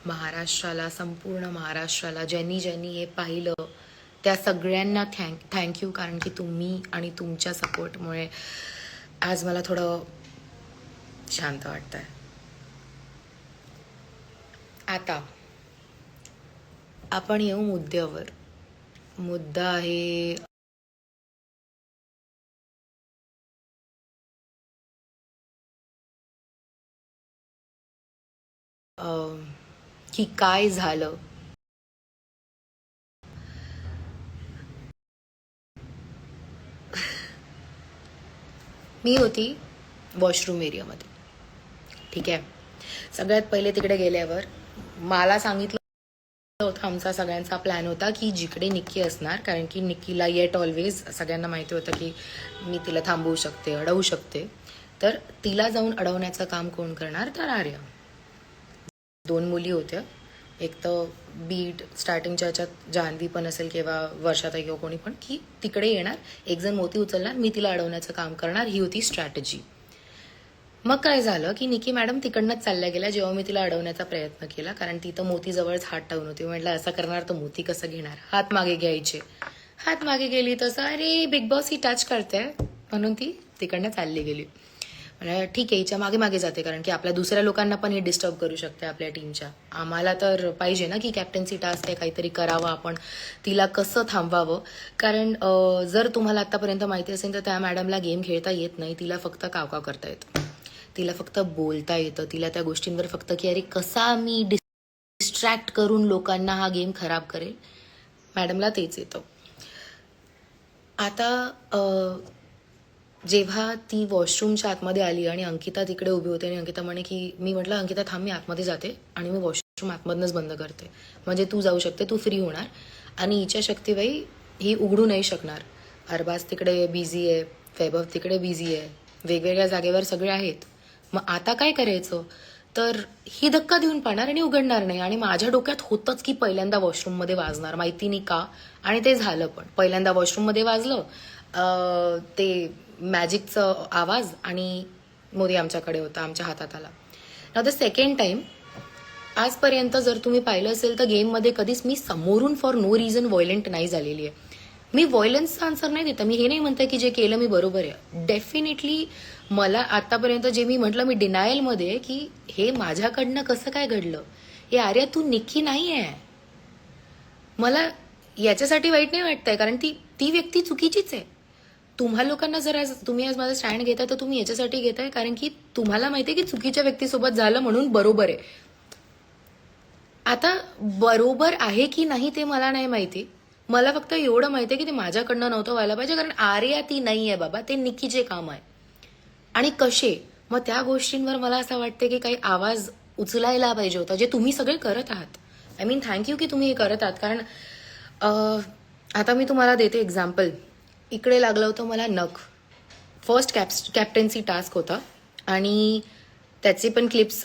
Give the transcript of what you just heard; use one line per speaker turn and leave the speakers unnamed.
महाराष्ट्राला, संपूर्ण महाराष्ट्राला ज्यांनी ज्यांनी हे पाहिलं त्या सगळ्यांना थँक्यू, कारण की तुम्ही आणि तुमच्या सपोर्टमुळे आज मला थोडं शांत वाटतंय. आता आपण येऊ मुद्द्यावर. मुद्दा आहे की काय झालं. मी होती वॉशरूम एरियामध्ये, ठीक आहे. सगळ्यात पहिले तिकडे गेल्यावर मला सांगितलं होतं, आमचा सगळ्यांचा प्लॅन होता की जिकडे निक्की असणार, कारण की निक्कीला येट ऑलवेज सगळ्यांना माहिती होतं की मी तिला थांबवू शकते, अडवू शकते, तर तिला जाऊन अडवण्याचं काम कोण करणार, तर आर्या. 2 मुली होत्या, एक तर बीट स्टार्टिंगच्या ह्याच्यात जान्हवी पण असेल किंवा वर्षाताई किंवा कोणी पण, की तिकडे येणार, एक जण मोती उचलणार, मी तिला अडवण्याचं काम करणार, ही होती स्ट्रॅटेजी. मग काय झालं की निकी मॅडम तिकडनंच चालल्या गेल्या जेव्हा मी तिला अडवण्याचा प्रयत्न केला, कारण ती तर मोतीजवळच हात ठेवून होती. म्हटलं असं करणार तर मोती कसं घेणार, हात मागे घ्यायचे. हात मागे गेली तसं अरे बिग बॉस ही टच करते, म्हणून ती तिकडनं चालली गेली. म्हणजे ठीक आहे, हिच्या मागे मागे जाते, कारण की आपल्या दुसऱ्या लोकांना पण हे डिस्टर्ब करू शकते आपल्या टीमच्या. आम्हाला तर पाहिजे ना की कॅप्टन्सी टास्क आहे, काहीतरी करावं आपण, तिला कसं थांबवावं. कारण जर तुम्हाला आतापर्यंत माहिती असेल तर त्या मॅडमला गेम खेळता येत नाही, तिला फक्त कावकाव करता येतं, तिला फक्त बोलता येतं, तिला त्या गोष्टींवर फक्त की अरे कसा मी डिस्ट्रॅक्ट करून लोकांना हा गेम खराब करेल, मॅडमला तेच येतं. आता जेव्हा ती वॉशरूमच्या आतमध्ये आली आणि अंकिता तिकडे उभी होते आणि अंकिता म्हणे की, मी म्हटलं अंकिता थांब, मी आतमध्ये जाते आणि मी वॉशरूम आतमधनंच बंद करते, म्हणजे तू जाऊ शकते, तू फ्री होणार. आणि हिच्या शक्तीबाई ही उघडू नाही शकणार. अरबाज तिकडे बिझी आहे, वैभव तिकडे बिझी आहे, वेगवेगळ्या जागेवर सगळे आहेत. मग आता काय करायचं, तर ही धक्का देऊन पाहणार आणि उघडणार नाही. आणि माझ्या डोक्यात होतंच की पहिल्यांदा वॉशरूममध्ये वाजणार, माहिती नाही का, आणि ते झालं पण. पहिल्यांदा वॉशरूममध्ये वाजलं ते मॅजिकचं आवाज आणि मोदी आमच्याकडे होता, आमच्या हातात आला. नाव द सेकंड टाइम, आजपर्यंत जर तुम्ही पाहिलं असेल तर गेममध्ये कधीच मी समोरून फॉर नो रिझन व्हायलंट नाही झालेली आहे. मी व्हायलन्सचा आन्सर नाही देता, मी हे नाही म्हणते की जे केलं मी बरोबर आहे. डेफिनेटली मला आतापर्यंत जे मी म्हटलं, मी डिनायलमध्ये की हे माझ्याकडनं कसं काय घडलं, हे आर्या तू निक्की नाही आहे. मला याच्यासाठी वाईट नाही वाटतंय, कारण ती व्यक्ती चुकीचीच आहे. तुम्हा लोकांना जर आज तुम्ही आज माझा स्टँड घेताय तर तुम्ही याच्यासाठी घेताय कारण की तुम्हाला माहिती आहे की चुकीच्या व्यक्तीसोबत झालं म्हणून बरोबर आहे. आता बरोबर आहे की नाही ते मला नाही माहिती, मला फक्त एवढं माहिती आहे की ते माझ्याकडनं नव्हतं व्हायला पाहिजे, कारण आर्या ती नाही आहे बाबा, ते निक्कीचे काम आहे. आणि कसे, मग त्या गोष्टींवर मला असं वाटतं की काही आवाज उचलायला पाहिजे होता, जे तुम्ही सगळे करत आहात. आय मीन थँक्यू की तुम्ही हे करत आहात. कारण आता मी तुम्हाला देते एक्झाम्पल. इकडे लागलं होतं मला नख, फर्स्ट कॅप्टन्सी टास्क होता आणि त्याचे पण क्लिप्स